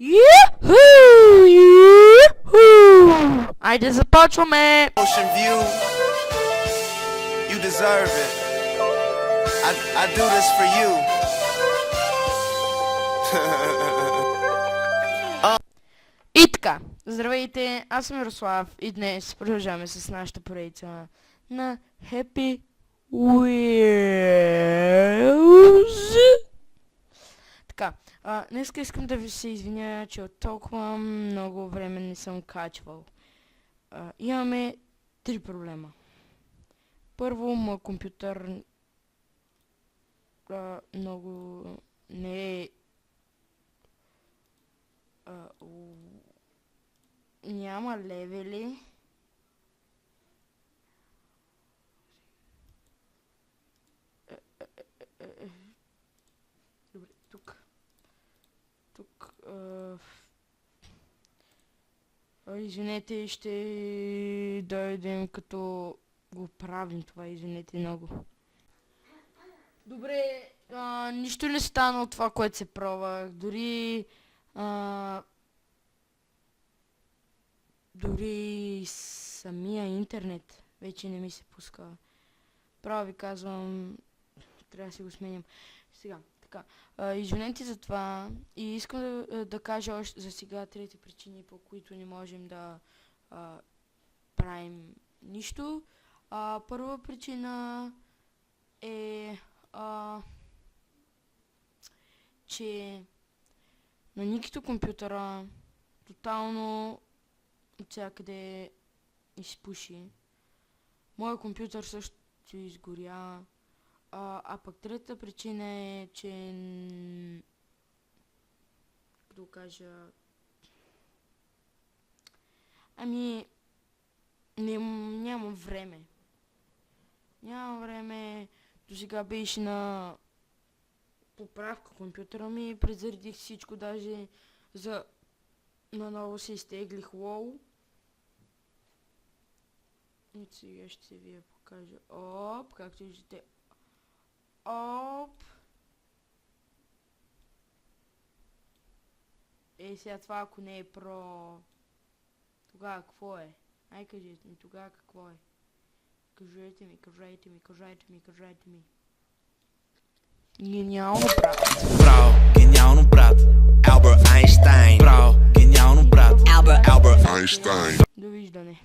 Юху! Айде започваме! Ocean view, you deserve it. I do this for you. И така, здравейте, аз съм Ярослав и днес продължаваме с нашата поредица на Happy Wheels. Така, днес искам да ви се извиня, че от толкова много време не съм качвал. Имаме 3 проблема. Първо, моят компютър много не е... няма левели. Добре, тук. Извинете, ще дойдем като го правим това, извинете много. Добре, нищо не стана от това, което се пробвах. Дори самия интернет вече не ми се пуска. Право ви казвам, трябва да си го сменям. Сега, така, извинете за това и искам да кажа още за сега трети причини, по които не можем да правим нищо. Първа причина е, че на Никито компютъра тотално от всякъде изпуши. Моят компютър също изгоря. Пък третата причина е, че... Като кажа... Нямам време. Нямам време. До сега беше на поправка компютъра ми. Презаредих всичко, даже наново се изтеглих лоу. И сега ще ви я покажа. Оп, както виждате. Оп. Сега това ако не е про... Тогава какво е? Ай кажете ми, тогава какво е? Кажете ми. Гениално, брат. Браво, гениално, брат. Алберт Айнщайн. Браво, гениално, брат. Алберт Айнщайн. Довиждане.